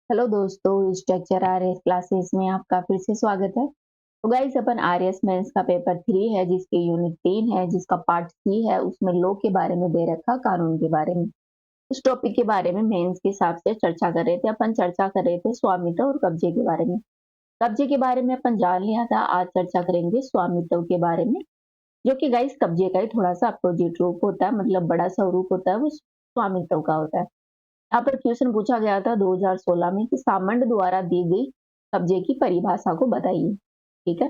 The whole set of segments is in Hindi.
हेलो दोस्तों, स्ट्रक्चर आरएस क्लासेस में आपका फिर से स्वागत है। तो गाइस, अपन आरएस मेंस का पेपर 3 है जिसके यूनिट 3 है, जिसका पार्ट सी है। उसमें लॉ के बारे में दे रखा, कानून के बारे में। उस टॉपिक के बारे में मेंस के हिसाब से चर्चा कर रहे थे। अपन चर्चा कर रहे थे स्वामित्व और कब्जे के बारे में। कब्जे के बारे में अपन जान लिया था। आज चर्चा करेंगे स्वामित्व के बारे में, जो कि गाइस कब्जे का ही थोड़ा सा अपोजिट रूप होता है, मतलब बड़ा सा रूप होता है, वो स्वामित्व का होता है। यहाँ पर क्वेश्चन पूछा गया था 2016 में कि सामंड द्वारा दी गई कब्जे की परिभाषा को बताइए। ठीक है,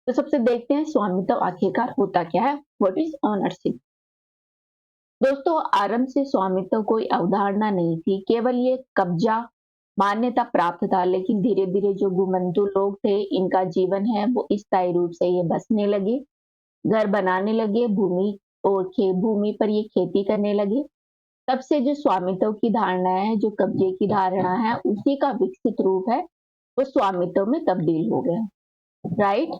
तो सबसे देखते हैं स्वामित्व आखिरकार होता क्या है। What is ownership? दोस्तों, आरंभ से स्वामित्व कोई अवधारणा नहीं थी, केवल ये कब्जा मान्यता प्राप्त था। लेकिन धीरे धीरे जो घुमंतु लोग थे, इनका जीवन है वो स्थायी रूप से ये बसने लगे, घर बनाने लगे, भूमि पर ये खेती करने लगे। तब से जो स्वामित्व की धारणा है, जो कब्जे की धारणा है, उसी का विकसित रूप है, वो स्वामित्व में तब्दील हो गया। राइट,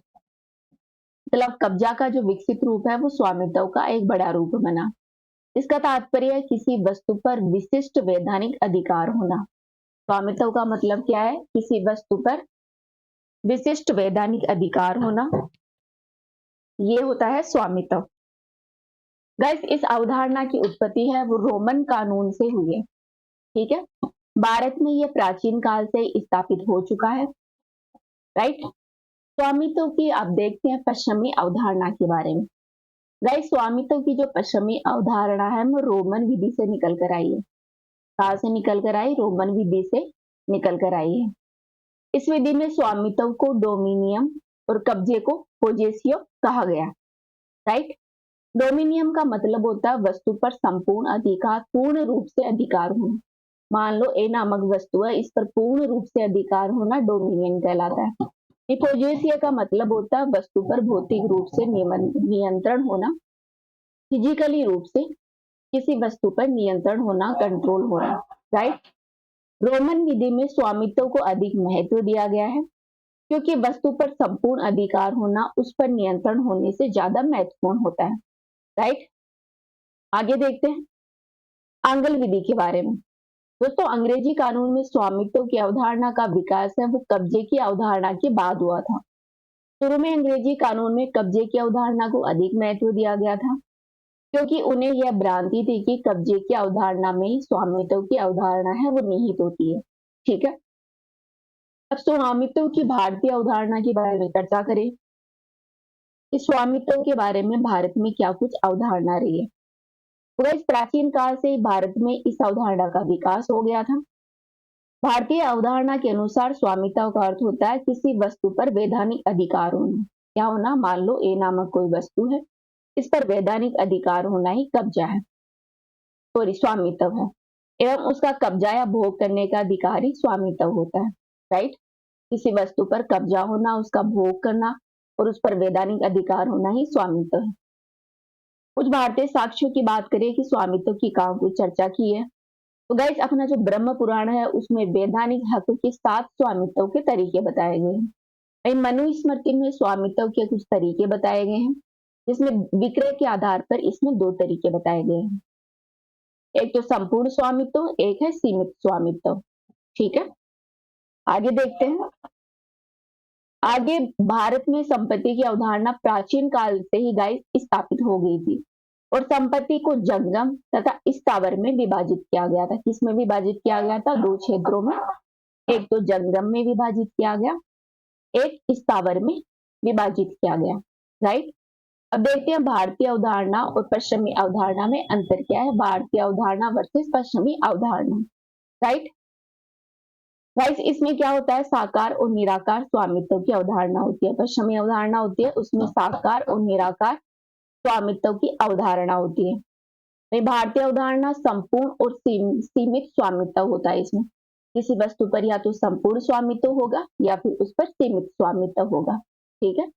मतलब कब्जा का जो विकसित रूप है वो स्वामित्व का एक बड़ा रूप बना। इसका तात्पर्य है किसी वस्तु पर विशिष्ट वैधानिक अधिकार होना। स्वामित्व का मतलब क्या है? किसी वस्तु पर विशिष्ट वैधानिक अधिकार होना, ये होता है स्वामित्व। गाइस, इस अवधारणा की उत्पत्ति है वो रोमन कानून से हुई है। ठीक है, भारत में यह प्राचीन काल से स्थापित हो चुका है। राइट, स्वामित्व की आप देखते हैं पश्चिमी अवधारणा के बारे में। गाइस, स्वामित्व की जो पश्चिमी अवधारणा है वो रोमन विधि से निकल कर आई है। कहां से निकल कर आई? रोमन विधि से निकल कर आई है। इस विधि में स्वामित्व को डोमिनियम और कब्जे को पोजेसियो कहा गया। राइट, डोमिनियम का मतलब होता है वस्तु पर संपूर्ण अधिकार, पूर्ण रूप से अधिकार होना। मान लो ए नामक वस्तु है, इस पर पूर्ण रूप से अधिकार होना डोमिनियन कहलाता है। हिपोजेसिया का मतलब होता है वस्तु पर भौतिक रूप से नियंत्रण होना, फिजिकली रूप से किसी वस्तु पर नियंत्रण होना, कंट्रोल होना। राइट, रोमन विधि में स्वामित्व को अधिक महत्व दिया गया है, क्योंकि वस्तु पर संपूर्ण अधिकार होना उस पर नियंत्रण होने से ज्यादा महत्वपूर्ण होता है। राइट, आगे देखते हैं आंगल विधि के बारे में। दोस्तों, अंग्रेजी कानून में स्वामित्व की अवधारणा का विकास है वो कब्जे की अवधारणा के बाद हुआ था। शुरू में अंग्रेजी कानून में कब्जे की अवधारणा को अधिक महत्व दिया गया था, क्योंकि उन्हें यह भ्रांति थी कि कब्जे की अवधारणा में ही स्वामित्व की अवधारणा है वो निहित होती है। ठीक है, अब स्वामित्व की भारतीय अवधारणा के बारे में चर्चा करें कि स्वामित्व के बारे में भारत में क्या कुछ अवधारणा रही है। तो इस प्राचीन काल से भारत में इस अवधारणा का विकास हो गया था। भारतीय अवधारणा के अनुसार स्वामित्व का अर्थ होता है किसी वस्तु पर वैधानिक अधिकार होना। क्या होना? मान लो ए नामक कोई वस्तु है, इस पर वैधानिक अधिकार होना ही कब्जा है, सॉरी स्वामित्व है। एवं उसका कब्जा या भोग करने का अधिकार ही स्वामित्व होता है। राइट, किसी वस्तु पर कब्जा होना, उसका भोग करना और उस पर वैधानिक अधिकार होना ही स्वामित्व है। कुछ भारतीय साक्ष्यों की बात करें कि स्वामित्व की कहाँ कुछ चर्चा की है, तो गाइस अपना जो ब्रह्म पुराण है उसमें वैधानिक हक के 7 स्वामित्व के तरीके बताए गए हैं। वही मनुस्मृति में स्वामित्व के कुछ तरीके बताए गए हैं, जिसमें विक्रय के आधार पर इसमें 2 तरीके बताए गए हैं। एक तो संपूर्ण स्वामित्व, एक है सीमित स्वामित्व। ठीक है, आगे देखते हैं। आगे भारत में संपत्ति की अवधारणा प्राचीन काल से ही गाइस स्थापित हो गई थी, और संपत्ति को जंगम तथा स्थावर में विभाजित किया गया था। किसमें विभाजित किया गया था? 2 क्षेत्रों में। एक तो जंगम में विभाजित किया गया, एक स्थावर में विभाजित किया गया। राइट, अब देखते हैं भारतीय अवधारणा और पश्चिमी अवधारणा में अंतर क्या है। भारतीय अवधारणा वर्सेस पश्चिमी अवधारणा। राइट गाइस, इसमें क्या होता है? साकार और निराकार स्वामित्व की अवधारणा होती है। पश्चिमी अवधारणा होती है, उसमें साकार और निराकार स्वामित्व की अवधारणा होती है। भारतीय अवधारणा संपूर्ण और सीमित स्वामित्व होता है। इसमें किसी वस्तु पर या तो संपूर्ण स्वामित्व होगा या फिर उस पर सीमित स्वामित्व होगा। ठीक है,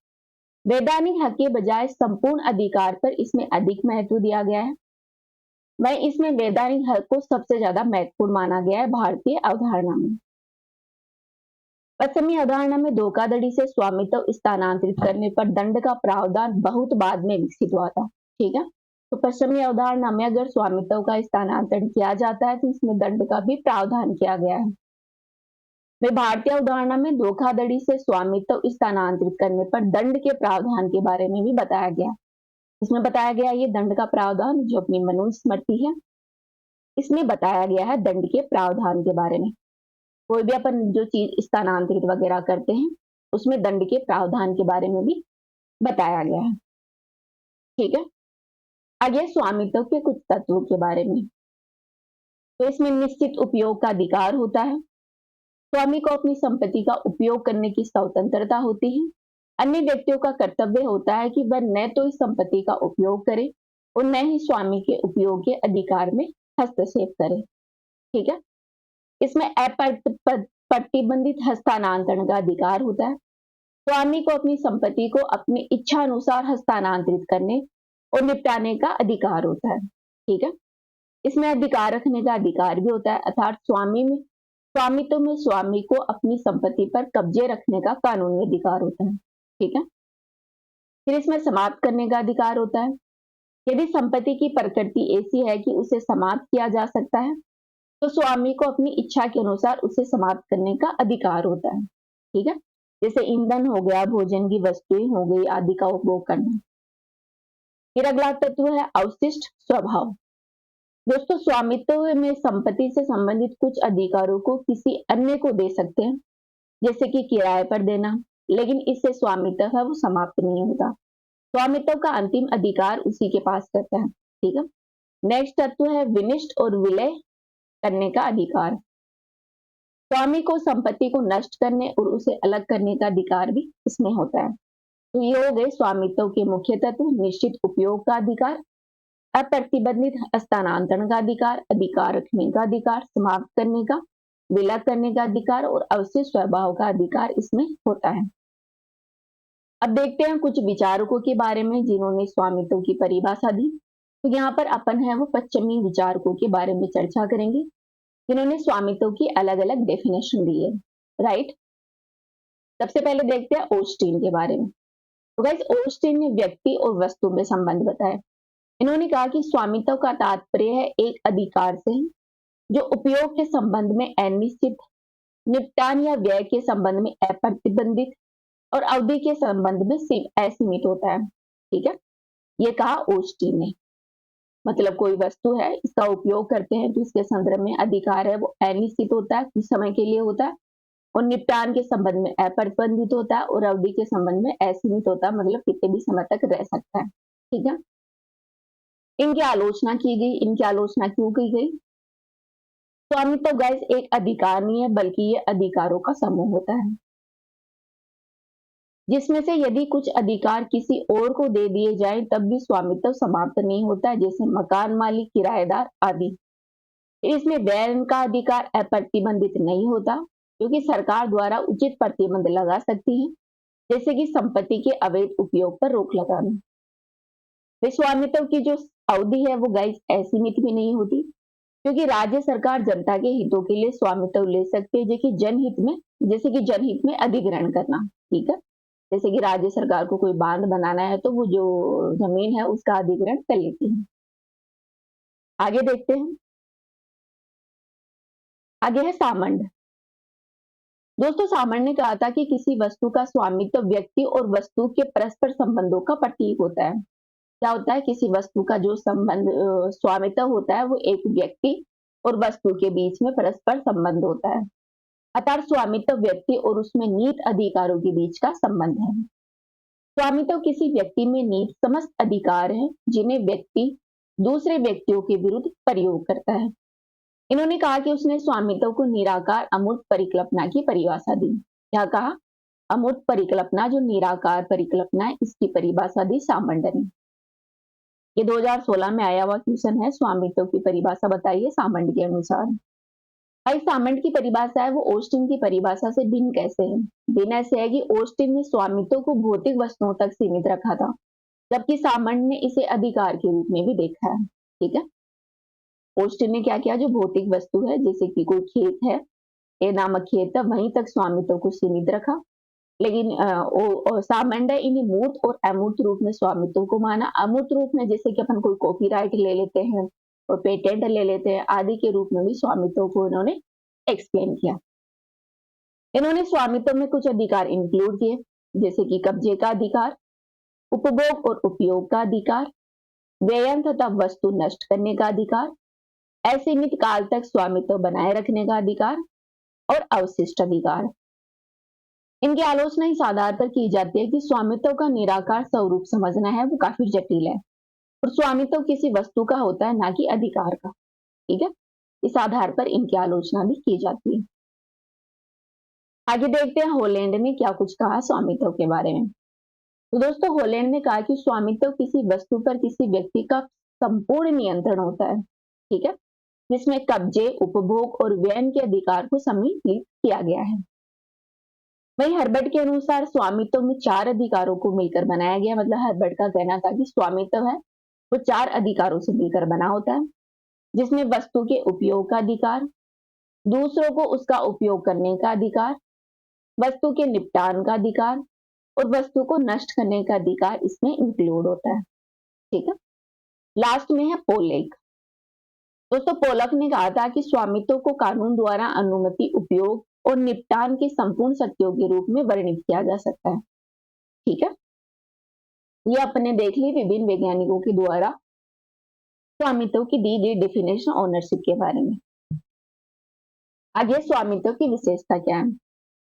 वैधानिक हक के बजाय संपूर्ण अधिकार पर इसमें अधिक महत्व दिया गया है। वही इसमें वैधानिक हक को सबसे ज्यादा महत्वपूर्ण माना गया है भारतीय अवधारणा में। पश्चिमी अवधारणा में धोखाधड़ी से स्वामित्व स्थानांतरित करने पर दंड का प्रावधान बहुत बाद में विकसित हुआ था। ठीक है, तो पश्चिमी अवधारणा में अगर स्वामित्व का स्थानांतरण किया जाता है तो इसमें दंड का भी प्रावधान किया गया है। वे भारतीय अवधारणा में धोखाधड़ी से स्वामित्व स्थानांतरित करने पर दंड के प्रावधान के बारे में भी बताया गया। इसमें बताया गया ये दंड का प्रावधान जो अपनी मनुस्मृति है, इसमें बताया गया है दंड के प्रावधान के बारे में। कोई भी अपन जो चीज स्थानांतरित वगैरह करते हैं उसमें दंड के प्रावधान के बारे में भी बताया गया है। ठीक है, आगे स्वामित्व के कुछ तत्वों के बारे में। तो इसमें निश्चित उपयोग का अधिकार होता है। स्वामी को अपनी संपत्ति का उपयोग करने की स्वतंत्रता होती है। अन्य व्यक्तियों का कर्तव्य होता है कि वह न तो इस संपत्ति का उपयोग करे और न ही स्वामी के उपयोग के अधिकार में हस्तक्षेप करे। ठीक है, इसमें अप्रतिबंधित हस्तांतरण का अधिकार होता है। स्वामी को अपनी संपत्ति को अपनी इच्छा अनुसार हस्तांतरित करने और निपटाने का अधिकार होता है। ठीक है, इसमें अधिकार रखने का अधिकार भी होता है, अर्थात स्वामित्व में स्वामी को अपनी संपत्ति पर कब्जे रखने का कानूनी अधिकार होता है। ठीक है, फिर इसमें समाप्त करने का अधिकार होता है। यदि संपत्ति की प्रकृति ऐसी है कि उसे समाप्त किया जा सकता है तो स्वामी को अपनी इच्छा के अनुसार उसे समाप्त करने का अधिकार होता है। ठीक है, जैसे ईंधन हो गया, भोजन की वस्तुएं हो गई आदि का उपभोग करना। फिर अगला तत्व है अवशिष्ट स्वभाव। दोस्तों, स्वामित्व में संपत्ति से संबंधित कुछ अधिकारों को किसी अन्य को दे सकते हैं, जैसे कि किराए पर देना, लेकिन इससे स्वामित्व है वो समाप्त नहीं होता। स्वामित्व का अंतिम अधिकार उसी के पास रहता है। ठीक है, नेक्स्ट तत्व है विनिष्ट और विलय करने का अधिकार। स्वामी को संपत्ति को नष्ट करने और उसे अलग करने का अधिकार भी इसमें होता है। तो ये हो गए स्वामित्व के मुख्य तत्व। निश्चित उपयोग का अधिकार, अप्रतिबंधित हस्तांतरण का अधिकार, अधिकार रखने का अधिकार, समाप्त करने का, विलय करने का अधिकार और अवशिष्ट स्वभाव का अधिकार इसमें होता है। अब देखते हैं कुछ विचारकों के बारे में जिन्होंने स्वामित्व की परिभाषा दी। तो यहाँ पर अपन है वो पश्चिमी विचारकों के बारे में चर्चा करेंगे जिन्होंने स्वामित्व की अलग अलग डेफिनेशन दी है। राइट, सबसे पहले देखते हैं ऑस्टिन के बारे में। तो गाइस, ऑस्टिन ने व्यक्ति और वस्तु में संबंध बताया। इन्होंने कहा कि स्वामित्व का तात्पर्य है एक अधिकार से जो उपयोग के संबंध में अनिश्चित, निपटान या व्यय के संबंध में अप्रतिबंधित और अवधि के संबंध में असीमित होता है। ठीक है, ये कहा ऑस्टिन ने। मतलब कोई वस्तु है, इसका उपयोग करते हैं तो इसके संदर्भ में अधिकार है वो अनिश्चित होता है, कुछ समय के लिए होता है, और निपटान के संबंध में अप्रतिबंधित होता है और अवधि के संबंध में असीमित होता है, मतलब कितने भी समय तक रह सकता है। ठीक है, इनकी आलोचना की गई। इनकी आलोचना क्यों की गई? स्वामित्व गाइस एक अधिकार नहीं है बल्कि ये अधिकारों का समूह होता है, जिसमें से यदि कुछ अधिकार किसी और को दे दिए जाए तब भी स्वामित्व समाप्त नहीं होता है, जैसे मकान मालिक, किराएदार आदि। इसमें व्यय का अधिकार अप्रतिबंधित नहीं होता क्योंकि सरकार द्वारा उचित प्रतिबंध लगा सकती है, जैसे कि संपत्ति के अवैध उपयोग पर रोक लगाना। स्वामित्व की जो अवधि है वो गाइस असीमित भी नहीं होती क्योंकि राज्य सरकार जनता के हितों के लिए स्वामित्व ले सकती है, जैसे कि जनहित में अधिग्रहण करना। ठीक है, जैसे कि राज्य सरकार को कोई बांध बनाना है तो वो जो जमीन है उसका अधिग्रहण कर लेती है। आगे देखते हैं, आगे है सामंड। दोस्तों, सामंड ने कहा था कि किसी वस्तु का स्वामित्व व्यक्ति और वस्तु के परस्पर संबंधों का प्रतीक होता है। क्या होता है? किसी वस्तु का जो स्वामित्व होता है वो एक व्यक्ति और वस्तु के बीच में परस्पर संबंध होता है, अर्थात स्वामित्व व्यक्ति और उसमें निहित अधिकारों के बीच का संबंध है। स्वामित्व किसी व्यक्ति में निहित समस्त अधिकार है जिन्हें व्यक्ति दूसरे व्यक्तियों के विरुद्ध प्रयोग करता है। इन्होंने कहा कि उसने स्वामित्व को निराकार अमूर्त परिकल्पना की परिभाषा दी। क्या कहा? अमूर्त परिकल्पना, जो निराकार परिकल्पना है, इसकी परिभाषा दी सामंड ने। ये 2016 में आया हुआ क्वेश्चन है। स्वामित्व की परिभाषा बताइए सामंड के अनुसार। भाई, सामंड की परिभाषा है वो ऑस्टिन की परिभाषा से भिन्न कैसे है? भिन्न ऐसे है कि ऑस्टिन ने स्वामित्व को भौतिक वस्तुओं तक सीमित रखा था, जबकि सामंड ने इसे अधिकार के रूप में भी देखा है। ठीक है, ऑस्टिन ने क्या किया? जो भौतिक वस्तु है, जैसे कि कोई खेत है, ए नामक खेत है, वहीं तक स्वामित्व को सीमित रखा, लेकिन सामान्य इन्हीं मूर्त और अमूर्त रूप में स्वामित्व को माना। अमूर्त रूप में जैसे कि अपन कोई कॉपीराइट ले लेते हैं और पेटेंट ले लेते हैं आदि के रूप में भी स्वामित्व को इन्होंने एक्सप्लेन किया। इन्होंने स्वामित्व में कुछ अधिकार इंक्लूड किए, जैसे कि कब्जे का अधिकार, उपभोग और उपयोग का अधिकार, व्ययन तथा वस्तु नष्ट करने का अधिकार, असीमित काल तक स्वामित्व बनाए रखने का अधिकार और अवशिष्ट अधिकार। इनकी आलोचना इस आधार पर की जाती है कि स्वामित्व का निराकार स्वरूप समझना है वो काफी जटिल है और स्वामित्व किसी वस्तु का होता है ना कि अधिकार का। ठीक है, इस आधार पर इनकी आलोचना भी की जाती है। आगे देखते हैं हॉलैंड ने क्या कुछ कहा स्वामित्व के बारे में। तो दोस्तों हॉलैंड ने कहा कि स्वामित्व किसी वस्तु पर किसी व्यक्ति का संपूर्ण नियंत्रण होता है, ठीक है, जिसमें कब्जे, उपभोग और व्ययन के अधिकार को सम्मिलित किया गया है। वही हर्बर्ट के अनुसार स्वामित्व में 4 अधिकारों को मिलकर बनाया गया। मतलब हर्बर्ट का कहना था कि स्वामित्व है वो 4 अधिकारों से मिलकर बना होता है, जिसमें वस्तु के उपयोग का अधिकार, दूसरों को उसका उपयोग करने का अधिकार, वस्तु के निपटान का अधिकार और वस्तु को नष्ट करने का अधिकार इसमें इंक्लूड होता है। ठीक है, लास्ट में है पोलेक। दोस्तों पोलक ने कहा था कि स्वामित्व को कानून द्वारा अनुमति, उपयोग और निपटान की संपूर्ण शक्तियों के रूप में वर्णित किया जा सकता है। ठीक है, ये अपने देख ली विभिन्न वैज्ञानिकों के द्वारा स्वामित्व की दी गई डेफिनेशन ओनरशिप के बारे में। आगे स्वामित्व की विशेषता क्या है?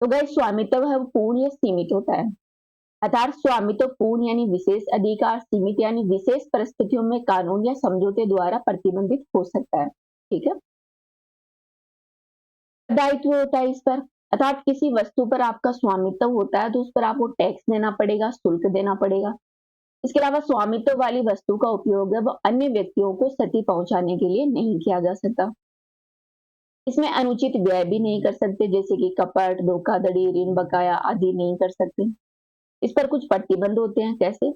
तो गैर स्वामित्व है वो पूर्ण या सीमित होता है। अर्थात स्वामित्व पूर्ण यानी विशेष अधिकार, सीमित यानी विशेष परिस्थितियों में कानून या समझौते द्वारा प्रतिबंधित हो सकता है। ठीक है, दायित्व होता है इस पर, अर्थात किसी वस्तु पर आपका स्वामित्व होता है तो उस पर आपको टैक्स देना पड़ेगा, शुल्क देना पड़ेगा। इसके अलावा स्वामित्व वाली वस्तु का उपयोग है वो अन्य व्यक्तियों को क्षति पहुंचाने के लिए नहीं किया जा सकता। इसमें अनुचित व्यय भी नहीं कर सकते, जैसे कि कपट, धोखाधड़ी, ऋण बकाया आदि नहीं कर सकते। इस पर कुछ प्रतिबंध होते हैं। कैसे?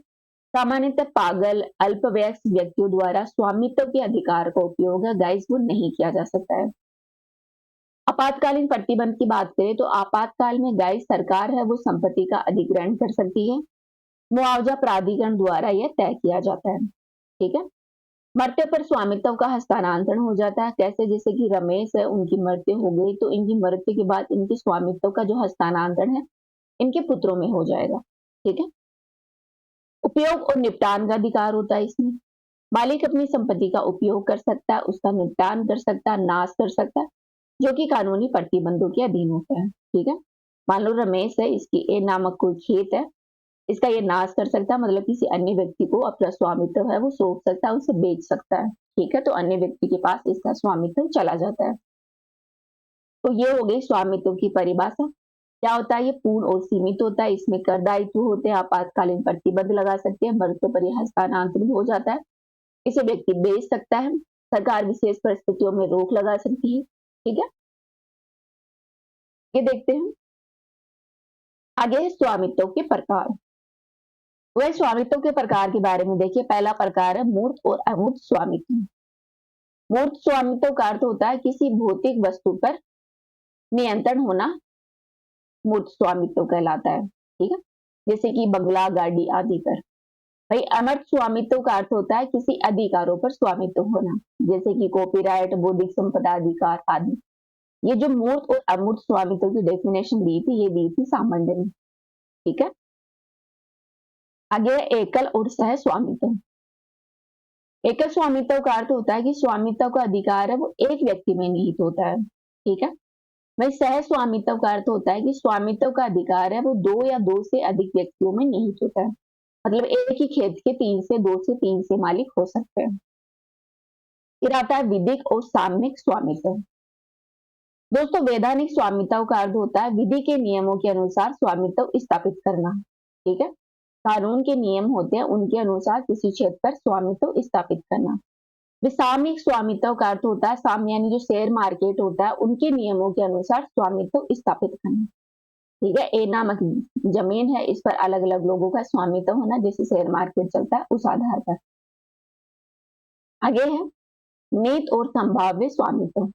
सामान्यतः पागल, अल्पवयस्क व्यक्तियों द्वारा स्वामित्व के अधिकार का उपयोग है गाइस वो नहीं किया जा सकता है। आपातकालीन प्रतिबंध की बात करें तो आपातकाल में गाइस सरकार है वो संपत्ति का अधिग्रहण कर सकती है। मुआवजा प्राधिकरण द्वारा यह तय किया जाता है। ठीक है, मृत्यु पर स्वामित्व का हस्तांतरण हो जाता है। कैसे? जैसे कि रमेश है, उनकी मृत्यु हो गई तो इनकी मृत्यु के बाद इनके स्वामित्व का जो हस्तांतरण है इनके पुत्रों में हो जाएगा। ठीक है, उपयोग और निपटान का अधिकार होता है इसमें। मालिक अपनी संपत्ति का उपयोग कर सकता है, उसका निपटान कर सकता है, नाश कर सकता है, जो कि कानूनी प्रतिबंधों के अधीन होता है। ठीक है, मान लो रमेश है, इसकी ए नामक कोई खेत है, इसका ये नाश कर सकता है, मतलब किसी अन्य व्यक्ति को अपना स्वामित्व है वो सौंप सकता है, उसे बेच सकता है। ठीक है, तो अन्य व्यक्ति के पास इसका स्वामित्व चला जाता है। तो ये हो गई स्वामित्व की परिभाषा। क्या होता है? ये पूर्ण और सीमित होता है, इसमें कर दायित्व होते हैं, आपातकालीन प्रतिबंध लगा सकते हैं, मृत्यु पर यह हस्तांतरित हो जाता है, इसे व्यक्ति बेच सकता है, सरकार विशेष परिस्थितियों में रोक लगा सकती है। ठीक है, ये देखते हैं। आगे है स्वामित्व के प्रकार। वह स्वामित्व के प्रकार के बारे में देखिए। पहला प्रकार है मूर्त और अमूर्त स्वामित्व। मूर्त स्वामित्व का अर्थ होता है किसी भौतिक वस्तु पर नियंत्रण होना मूर्त स्वामित्व कहलाता है। ठीक है, जैसे कि बंगला, गाड़ी आदि पर। भाई अमूर्त स्वामित्व का अर्थ होता है किसी अधिकारों पर स्वामित्व होना, जैसे कि कॉपीराइट, बौद्धिक संपदा अधिकार आदि। ये जो मूर्त और अमूर्त स्वामित्व की डेफिनेशन दी थी ये दी थी सामान्य ने। ठीक है, आगे एकल और सह स्वामित्व। एकल स्वामित्व का अर्थ होता है कि स्वामित्व का अधिकार है वो एक व्यक्ति में निहित होता है। ठीक है, वही सह स्वामित्व का अर्थ होता है कि स्वामित्व का अधिकार है वो 2 या 2 से अधिक व्यक्तियों में निहित होता है। मतलब एक ही खेत के 2 से 3 से मालिक हो सकते हैं। फिर आता है विधिक और सामयिक स्वामित्व। दोस्तों वैधानिक स्वामित्व का अर्थ होता है विधि के नियमों के अनुसार स्वामित्व स्थापित करना। ठीक है, कानून के नियम होते हैं उनके अनुसार किसी क्षेत्र पर स्वामित्व स्थापित करना। सामयिक स्वामित्व का अर्थ होता है साम्य यानी जो शेयर मार्केट होता है उनके नियमों के अनुसार स्वामित्व स्थापित करना। ठीक है, ए नामक जमीन है, इस पर अलग अलग लोगों का स्वामित्व होना, जैसे शेयर मार्केट चलता है उस आधार पर। आगे है निहित और संभाव्य स्वामित्व।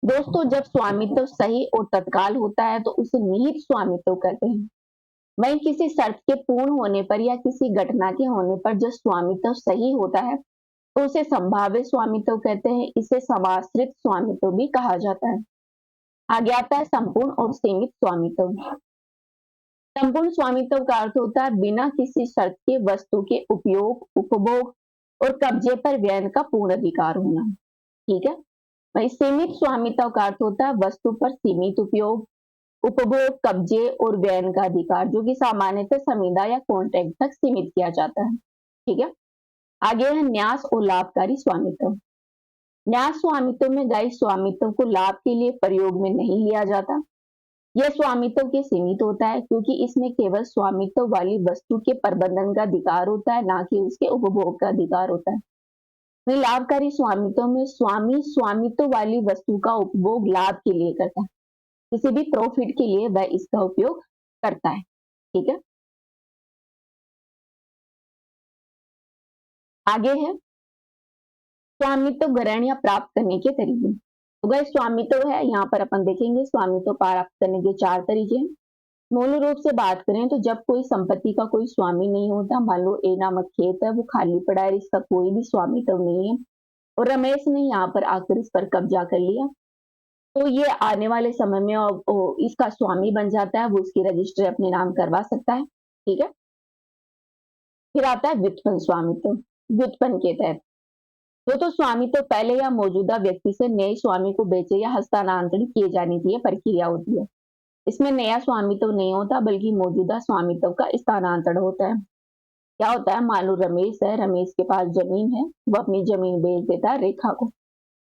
दोस्तों जब स्वामित्व सही और तत्काल होता है तो उसे निहित स्वामित्व कहते हैं। वहीं किसी शर्त के पूर्ण होने पर या किसी घटना के होने पर जो स्वामित्व सही होता है तो उसे संभावित स्वामित्व कहते हैं। इसे समाश्रित स्वामित्व भी कहा जाता है। आगे आता है संपूर्ण और सीमित स्वामित्व। संपूर्ण स्वामित्व का अर्थ होता है बिना किसी शर्त के वस्तु के उपयोग, उपभोग और कब्जे पर व्यय का पूर्ण अधिकार होना। ठीक है। वही सीमित स्वामित्व का अर्थ होता है वस्तु पर सीमित उपयोग, उपभोग, कब्जे और व्यय का अधिकार, जो कि सामान्यतः संविदा या कॉन्ट्रैक्ट तक सीमित किया जाता है। ठीक है। आगे है न्यास और लाभकारी स्वामित्व। न्यास स्वामित्व में गाइस स्वामित्व को लाभ के लिए प्रयोग में नहीं लिया जाता। यह स्वामित्व के सीमित होता है क्योंकि इसमें केवल स्वामित्व वाली वस्तु के प्रबंधन का अधिकार होता है, ना कि उसके उपभोग का अधिकार होता है। वहीं लाभकारी स्वामित्व में स्वामी स्वामित्व वाली वस्तु का उपभोग लाभ के लिए करता है, किसी भी प्रॉफिट के लिए वह इसका उपयोग करता है। ठीक है। आगे है स्वामित्व ग्रहण या प्राप्त करने के तरीके। तो गाइस स्वामित्व है, यहाँ पर अपन देखेंगे स्वामित्व प्राप्त करने के 4 तरीके हैं। मूल रूप से बात करें तो जब कोई संपत्ति का कोई स्वामी नहीं होता, मान लो ए नामक खेत है वो खाली पड़ा है, इसका कोई भी स्वामित्व नहीं है और रमेश ने यहाँ पर आकर इस पर कब्जा कर लिया, तो ये आने वाले समय में इसका स्वामी बन जाता है, वो उसकी रजिस्ट्री अपने नाम करवा सकता है। ठीक है। फिर आता है व्युत्पन्न स्वामित्व। व्युत्पन्न के तहत तो स्वामित्व पहले या मौजूदा व्यक्ति से नए स्वामी को बेचे या हस्तांतरण किए जाने की प्रक्रिया होती है। इसमें नया स्वामित्व नहीं होता बल्कि मौजूदा स्वामित्व का स्थानांतरण होता है। क्या होता है, मान लो रमेश है, रमेश के पास जमीन है, वो अपनी जमीन बेच देता है रेखा को,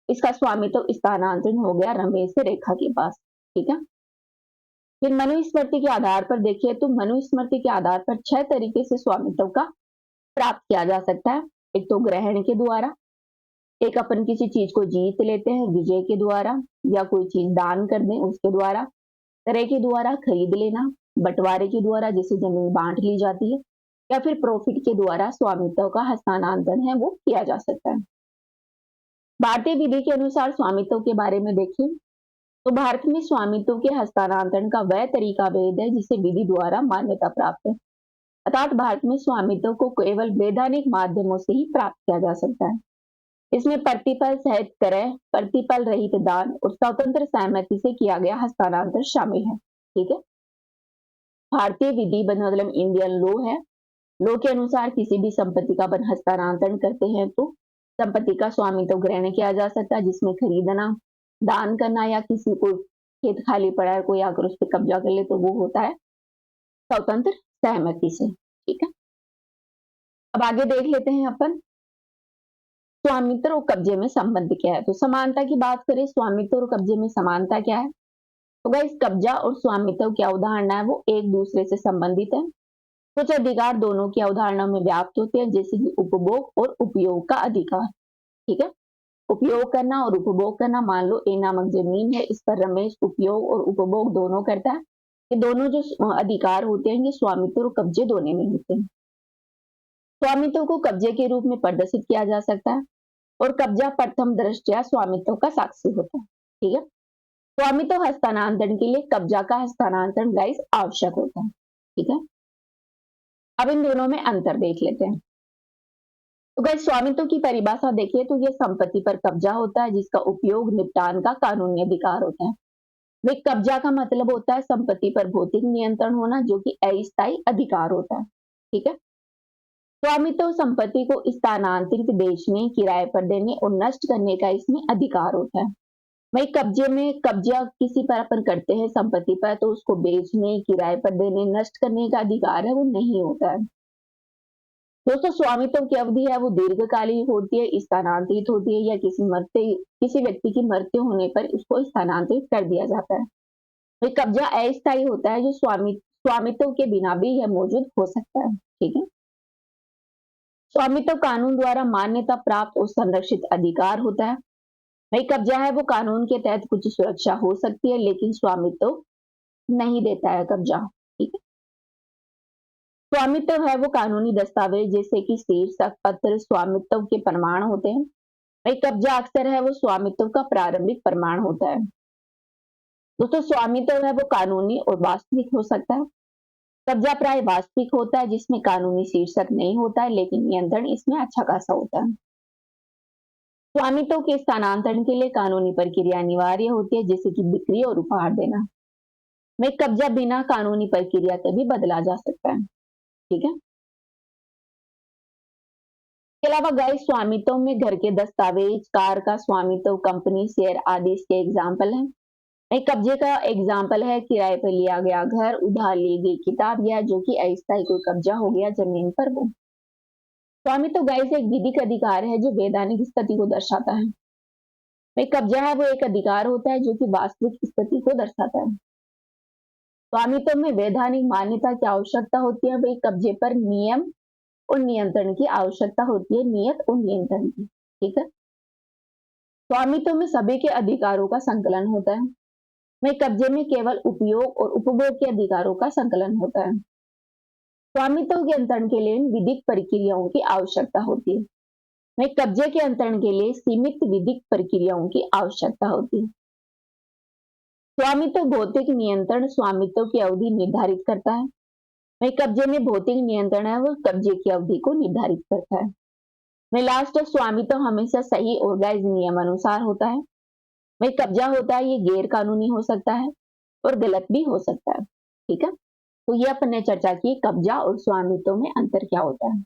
इसका स्वामित्व स्थानांतरण हो गया रमेश से रेखा के पास। ठीक है। फिर मनुस्मृति के आधार पर देखिए तो मनुस्मृति के आधार पर 6 तरीके से स्वामित्व का प्राप्त किया जा सकता है। एक तो ग्रहण के द्वारा, एक अपन किसी चीज को जीत लेते हैं विजय के द्वारा, या कोई चीज दान कर दें उसके द्वारा, क्रय के द्वारा खरीद लेना, बंटवारे के द्वारा जिसे जमीन बांट ली जाती है, या फिर प्रॉफिट के द्वारा स्वामित्व का हस्तांतरण है वो किया जा सकता है। भारतीय विधि के अनुसार स्वामित्व के बारे में देखें तो भारत में स्वामित्व के हस्तांतरण का वह तरीका वैध है जिसे विधि द्वारा मान्यता प्राप्त है। अर्थात भारत में स्वामित्व को केवल वैधानिक माध्यमों से ही प्राप्त किया जा सकता है। इसमें प्रतिपल सहित क्रय, प्रतिपल रहित दान और स्वतंत्र सहमति से किया गया हस्तांतरण शामिल है। ठीक है। भारतीय विधि मतलब इंडियन लॉ है। लॉ के अनुसार किसी भी संपत्ति का अपन हस्तांतरण करते हैं तो संपत्ति का स्वामित्व ग्रहण किया जा सकता है, जिसमें खरीदना, दान करना या किसी को खेत खाली पड़ा है कोई आकर उस पर कब्जा कर ले तो वो होता है स्वतंत्र सहमति से। ठीक है। अब आगे देख लेते हैं अपन स्वामित्व और कब्जे में संबंध क्या है। तो समानता की बात करें, स्वामित्व और कब्जे में समानता क्या है। तो गाइस कब्जा और स्वामित्व की अवधारणा है वो एक दूसरे से संबंधित है। कुछ अधिकार दोनों की अवधारणा में व्याप्त होते हैं, जैसे कि उपभोग और उपयोग का अधिकार। ठीक है। उपयोग करना और उपभोग करना, मान लो ए नामक जमीन है, इस पर रमेश उपयोग और उपभोग दोनों करता है। ये दोनों जो अधिकार होते हैं ये स्वामित्व और कब्जे दोनों में होते हैं। स्वामित्व को कब्जे के रूप में प्रदर्शित किया जा सकता है और कब्जा प्रथम दृष्टया स्वामित्व का साक्षी होता है। ठीक है। स्वामित्व हस्तांतरण के लिए कब्जा का हस्तांतरण गाइस आवश्यक होता है। ठीक है। अब इन दोनों में अंतर देख लेते हैं। तो गाइस स्वामित्व की परिभाषा देखिए तो यह संपत्ति पर कब्जा होता है जिसका उपयोग निपटान का कानूनी अधिकार होता है। वे कब्जा का मतलब होता है संपत्ति पर भौतिक नियंत्रण होना, जो कि अस्थायी अधिकार होता है। ठीक है। स्वामित्व संपत्ति को स्थानांतरित, बेचने, किराए पर देने और नष्ट करने का इसमें अधिकार होता है। वही कब्जे में कब्जा किसी पर अपन करते हैं संपत्ति पर तो उसको बेचने, किराए पर देने, नष्ट करने का अधिकार है वो नहीं होता है। दोस्तों स्वामित्व की अवधि है वो दीर्घकालिक होती है, स्थानांतरित होती है या किसी व्यक्ति की मृत्यु होने पर उसको स्थानांतरित कर दिया जाता है। तो कब्जा अस्थायी होता है जो स्वामित्व के बिना भी यह मौजूद हो सकता है। ठीक है। स्वामित्व कानून द्वारा मान्यता प्राप्त और संरक्षित अधिकार होता है। वही कब्जा है वो कानून के तहत कुछ सुरक्षा हो सकती है लेकिन स्वामित्व नहीं देता है कब्जा। ठीक है। स्वामित्व है वो कानूनी दस्तावेज जैसे कि शीर्षक पत्र स्वामित्व के प्रमाण होते हैं। वही कब्जा अक्सर है वो स्वामित्व का प्रारंभिक प्रमाण होता है। दोस्तों स्वामित्व है वो कानूनी और वास्तविक हो सकता है। कब्जा प्राय वास्तविक होता है जिसमें कानूनी शीर्षक नहीं होता है, लेकिन नियंत्रण इसमें अच्छा खासा होता है। स्वामित्व के स्थानांतरण के लिए कानूनी प्रक्रिया अनिवार्य होती है, जैसे कि बिक्री और उपहार देना। में कब्जा बिना कानूनी प्रक्रिया के भी बदला जा सकता है। ठीक है। इसके अलावा गाइस, स्वामित्व में घर के दस्तावेज, कार का स्वामित्व, कंपनी शेयर आदि इसके एग्जाम्पल हैं। एक कब्जे का एग्जाम्पल है किराए पर लिया गया घर, उधार ली गई किताब, या जो कि अस्थायी कोई कब्जा हो गया जमीन पर वो। स्वामित्व गाइस एक विधिक अधिकार है जो वैधानिक स्थिति को दर्शाता है। एक कब्जा है वो एक अधिकार होता है जो कि वास्तविक स्थिति को दर्शाता है। स्वामित्व में वैधानिक मान्यता की आवश्यकता होती है, वही कब्जे पर नियम और नियंत्रण की आवश्यकता होती है, नियत और नियंत्रण की। ठीक है। स्वामित्व में सभी के अधिकारों का संकलन होता है, वही कब्जे में केवल उपयोग और उपभोग के अधिकारों का संकलन होता है। स्वामित्व के अंतरण के लिए विधिक प्रक्रियाओं की आवश्यकता होती है, वही कब्जे के अंतरण के लिए सीमित विधिक प्रक्रियाओं की आवश्यकता होती है। स्वामित्व भौतिक नियंत्रण स्वामित्व की अवधि निर्धारित करता है, वही कब्जे में भौतिक नियंत्रण है वो कब्जे की अवधि को निर्धारित करता है। वही लास्ट स्वामित्व हमेशा सही और जायज नियम अनुसार होता है। वही कब्जा होता है ये गैर कानूनी हो सकता है और गलत भी हो सकता है। ठीक है। तो ये अपन ने चर्चा की कब्जा और स्वामित्व में अंतर क्या होता है।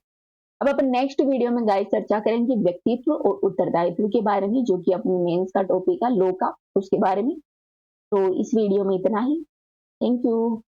अब अपन नेक्स्ट वीडियो में गाइस चर्चा करेंगे व्यक्तित्व और उत्तरदायित्व के बारे में, जो कि अपनी मेंस का टॉपिक है लॉ का, उसके बारे में। तो इस वीडियो में इतना ही। Thank you.